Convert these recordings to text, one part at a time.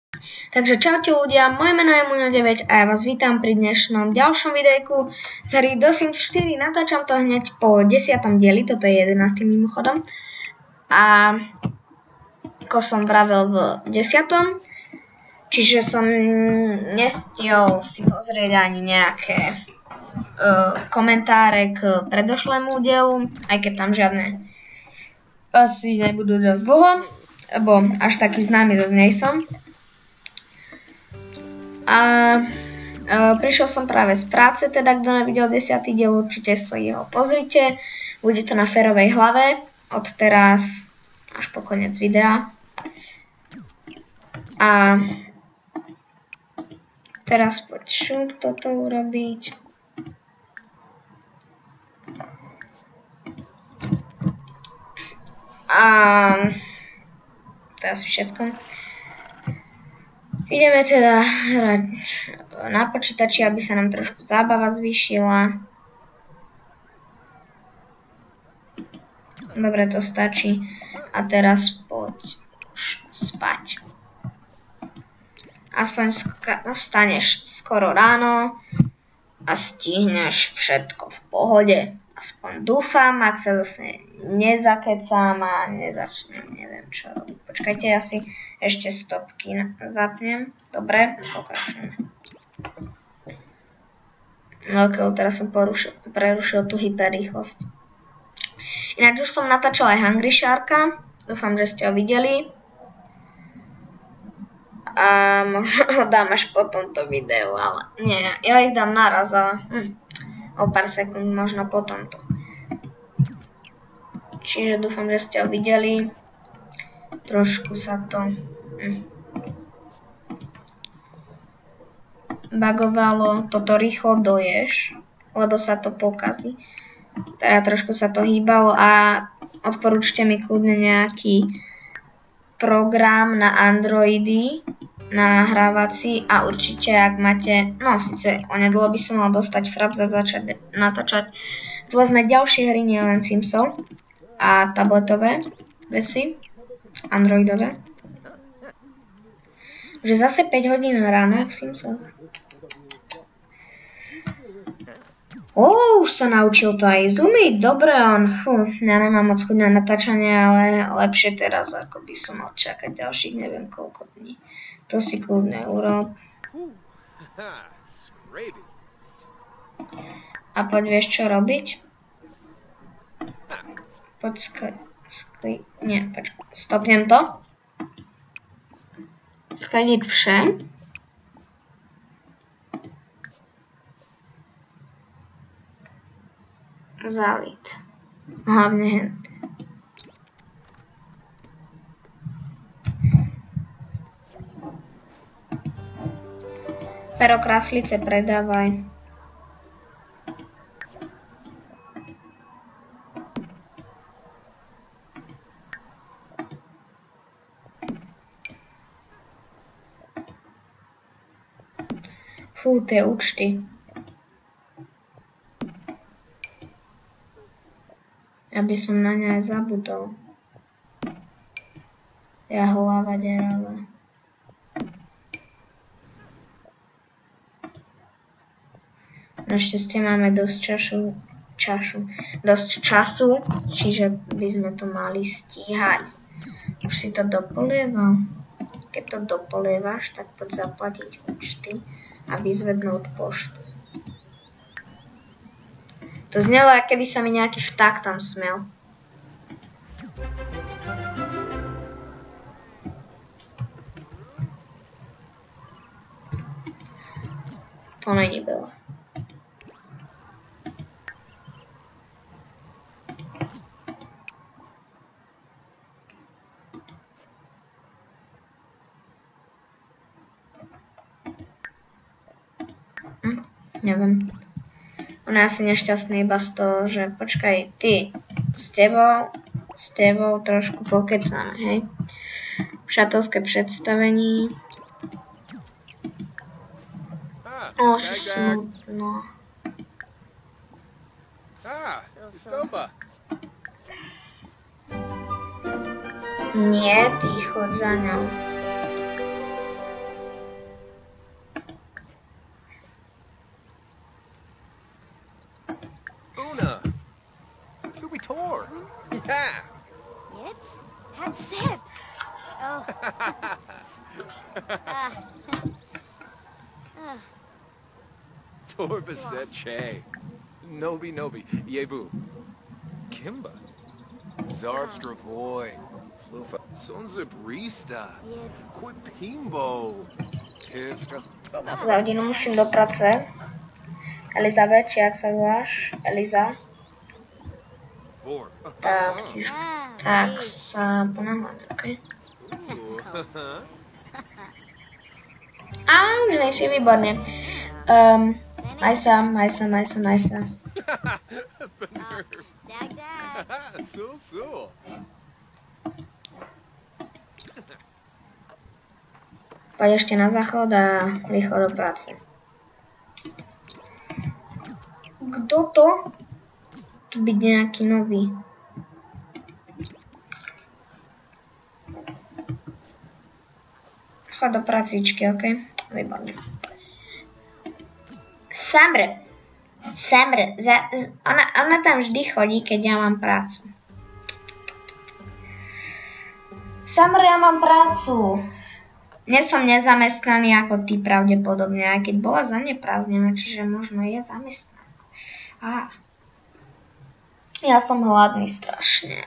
Takže čaute ľudia, moje meno je Muňo9 a ja vás vítam pri dnešnom ďalšom videjku z hry The Sims 4. Natáčam to hneď po 10. dieli, toto je 11. mimochodom. A ako som vravel v 10. Čiže som nestihol si pozrieť ani nejaké komentáre k predošlému dielu, aj keď tam žiadne asi nebudú dosť dlho, lebo až taký známy zase nie som. A prišiel som práve z práce, teda kto nevidel 10. diel, určite si ho pozrite. Bude to na férovej hlave od teraz až po koniec videa. A teraz poď toto urobiť. A to je asi všetko. Ideme teda hrať na počítači, aby sa nám trošku zábava zvýšila. Dobre, to stačí. A teraz poď už spať. Aspoň vstaneš skoro ráno a stihneš všetko v pohode. Aspoň dúfam, ak sa zase nezakecám a nezačnem, neviem čo robiť. Počkajte, ja si ešte stopky zapnem. Dobre, pokračujeme. No ok, teraz som prerušil tú hyperrýchlosť. Ináč už som natáčal aj Hungry Sharka. Dúfam, že ste ho videli. A možno ho dám až po tomto videu, ale nie, ja ich dám naraz a o pár sekúnd možno po tomto. Čiže dúfam, že ste ho videli. Trošku sa to bugovalo. Toto rýchlo doješ, lebo sa to pokazí. Teda trošku sa to hýbalo a odporúčte mi kľudne nejaký program na Androidy, nahrávací a určite ak máte, no síce onedlho by som mal dostať Fraps a začať natáčať rôzne ďalšie hry, nie len Simsov a tabletové veci, androidové. Že zase 5 hodín ráno v Simsoch. Už sa naučil to aj zoomiť, dobre on, ja nemám moc chuť na natáčanie, ale lepšie teraz, ako by som mal čakať ďalších neviem koľko dní. To si kľudne urob. A poď vieš čo robiť? Poď stopnem to. Skladiť vše. Zalit. Hlavne henty. Pero kráslice predávaj. Fú, tie účty. Aby som na ne aj zabudol. Ja hlava deravá. Našťastie máme dosť času, čiže by sme to mali stíhať. Už si to dopolieval? Keď to dopolievaš, tak poď zaplatiť účty a vyzvednúť poštu. To znelo, ako keby sa mi nejaký vták tam smel. To není bylo. Neviem. On je asi nešťastný iba z toho, že počkaj, ty, s tebou trošku pokecáme, hej. Přátelské představení. Smutno. Nie, ty chod za ňou. Yips, have sip. Oh. Torbaset Che. Nobi Nobi. Yebu. Kimba. Zarbstravoy. Slufa. Sonzabrista. Yips. Quipimbo. Tivstra. Za hodinu musím do práce. Elizabeth, či jak sa voláš? Eliza. Tak sa ponáhľame, okej? A už nejsi, výborne. Maj sa. Poď ešte na záchod a rýchlo do práce. Kto to? Tu byť nejaký nový. Chod do pracičky, okej? Výborne. Summer, ona tam vždy chodí, keď ja mám prácu. Summer, ja mám prácu. Dnes som nezamestnaný ako ty pravdepodobne, aj keď bola zaneprázdnená, čiže možno je zamestnaná. Ja som hladný strašne.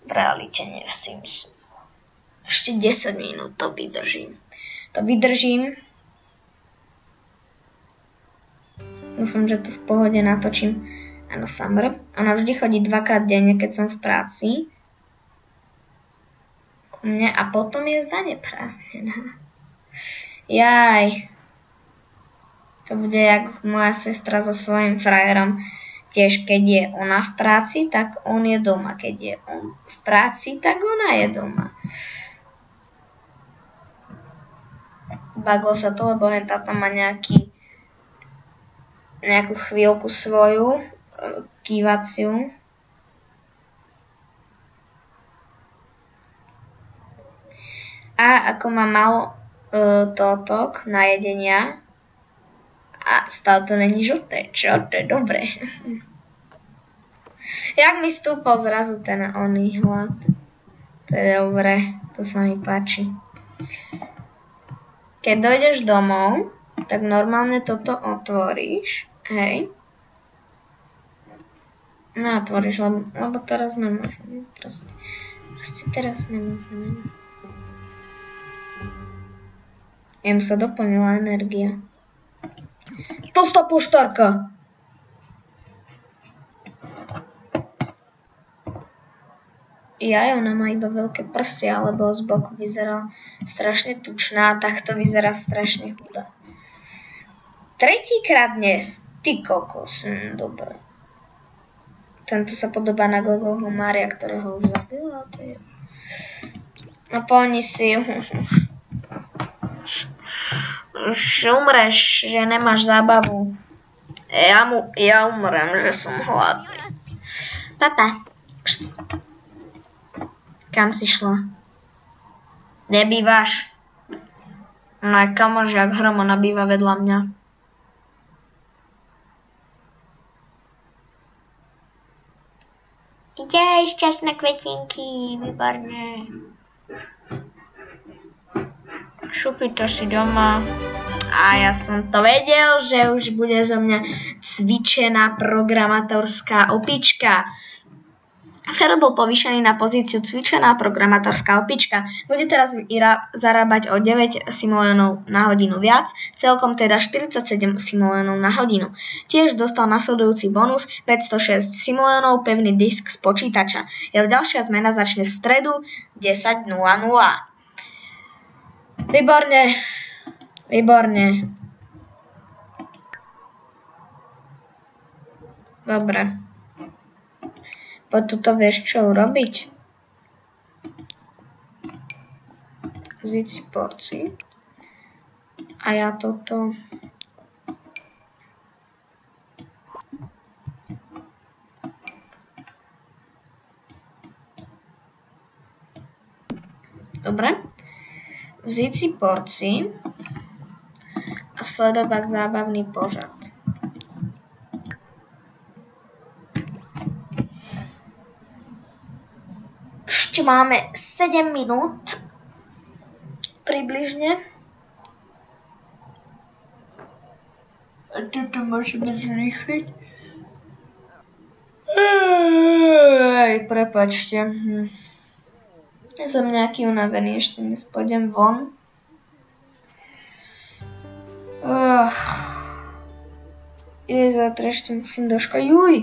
V realite nie v Sims. Ešte 10 minút to vydržím. Dúfam, že to v pohode natočím. Áno, Summer. Ona vždy chodí 2-krát denne, keď som v práci. Ku mne a potom je zaneprázdnená. Jaj. To bude jak moja sestra so svojím frajerom. Tiež keď je ona v práci, tak on je doma. Keď je on v práci, tak ona je doma. Baglo sa to, lebo hen táta má nejakú chvíľku svoju kývaciu. A ako má malo totok na jedenia a stále to není žlté, čo? To je dobré. Jak mi stúpol zrazu ten oný hlad. To je dobré, to sa mi páči. Keď dojdeš domov, tak normálne toto otvoríš, hej. No otvoríš, lebo teraz nemôžem. Proste teraz nemôžem. Jem sa doplnila energia. To stopuštorka! Jaj, ona má iba veľké prstia, alebo z boku vyzerá strašne tučná a takto vyzerá strašne chudá. Tretíkrát dnes. Ty kokos. Dobre. Tento sa podobá na Gogoho Mária, ktorého už zabila. No poľni si. Už umreš, že nemáš zábavu. Ja umrem, že som hladný. Tata. Kam si šla? Nebývaš? No aj kamož, jak Hromona býva vedľa mňa. Ideš, šťastné kvetinky, výborné. Šupito si doma. A ja som to vedel, že už bude zo mňa cvičená programátorská opička. Fero bol povýšený na pozíciu cvičená programátorská opička. Bude teraz zarábať o 9 simolénov na hodinu viac, celkom teda 47 simolénov na hodinu. Tiež dostal nasledujúci bonus 506 simolénov, pevný disk z počítača. Jeho ďalšia zmena začne v stredu 10:00. Výborne. Výborne. Dobre. Poď tuto vieš čo urobiť? Vzít si porci. A ja toto... Dobre. Vzít si porci a sledovať zábavný pořad. ešte máme 7 minút. Približne. A tuto môžeme zrýchliť. Prepáčte. Ja som nejaký unavený, ešte dnes pôjdem von. Zajtra ešte musím do školy. Juj!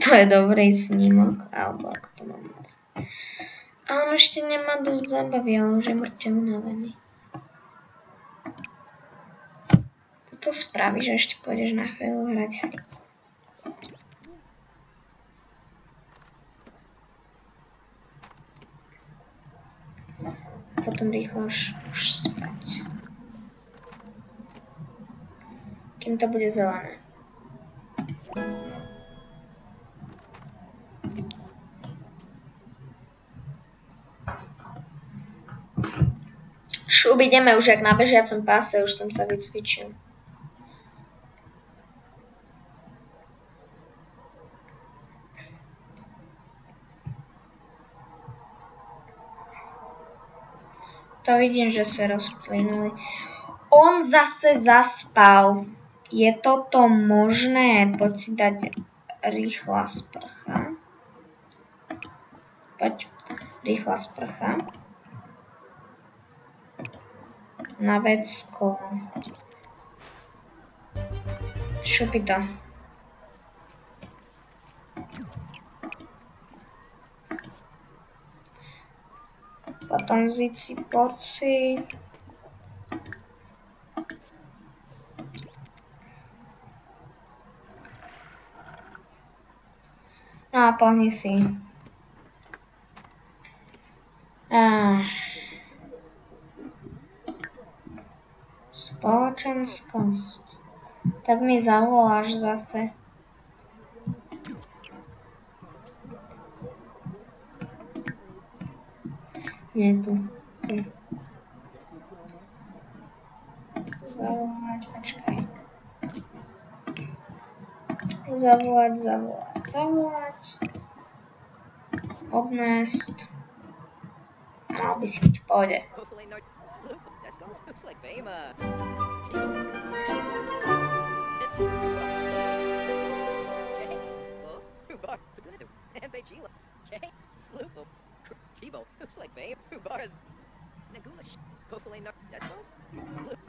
To je dobrý snímok, alebo ako to mám moc. A on ešte nemá dosť zábavy, ale už je mŕte unavený. To spraví, že ešte pôjdeš na chvíľu hrať hry. Potom rýchlo už spať. Kým to bude zelené. Šup, ideme už jak na bežiacom páse, už som sa vycvičil. To vidím, že sa rozplynuli. On zase zaspal. Je toto možné? Poď si dať rýchla sprcha. Poď. Rýchla sprcha. Na vecko. Šupi to. Potom vzít si porci. No a pohni si. Spoločenskosť. Tak mi zavoláš zase. Nie tu. Zavolať, počkaj. Zavolať. Odnést. Mal by si byť v pohode. Tebow looks like Babe. Bars. Nagula. Buffalo Nar. Desmos. Sloop.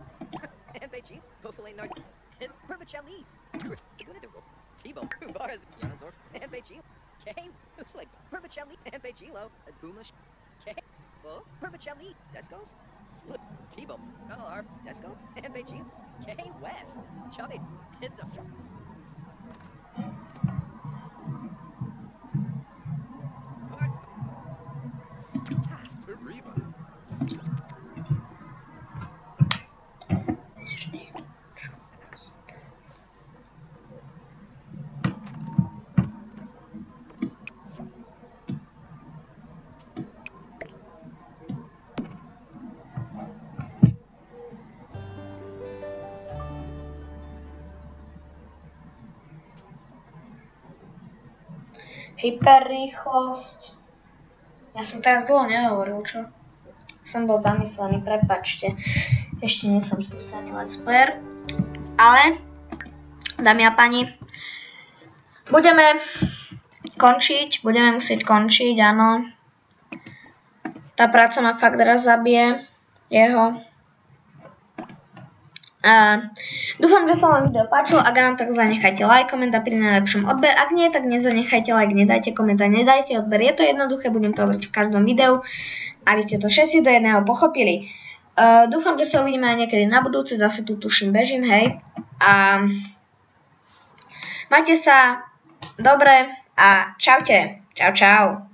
And Beijing. Buffalo Nar. And Permachali. Tebow. Bars. Yanazor. And Beijing. Kane. Looks like Permachali. And Beijilo. And Boomish. Kane. Oh. Permachali. Descos. Sloop. Tebow. Kalar. Desco. And Beijing. Kane. West. Chubby. It's a. Arriba. Hyperrýchlosť. Ja som teraz dlho nehovoril, čo? Som bol zamyslený, prepáčte. Ešte nie som skúsený let's player. Ale, dámy a pani, budeme musieť končiť, áno. Tá práca ma fakt raz zabije jeho. Dúfam, že sa vám video páčilo. Ak áno, tak zanechajte like, komentár pri najlepšom odber. Ak nie, tak nezanechajte like, nedajte komentár, nedajte odber. Je to jednoduché, budem to hovoriť v každom videu, aby ste to všetci do jedného pochopili. Dúfam, že sa uvidíme aj niekedy na budúce. Zase tu tuším bežím, hej. A majte sa dobre a čaute. Čau, čau.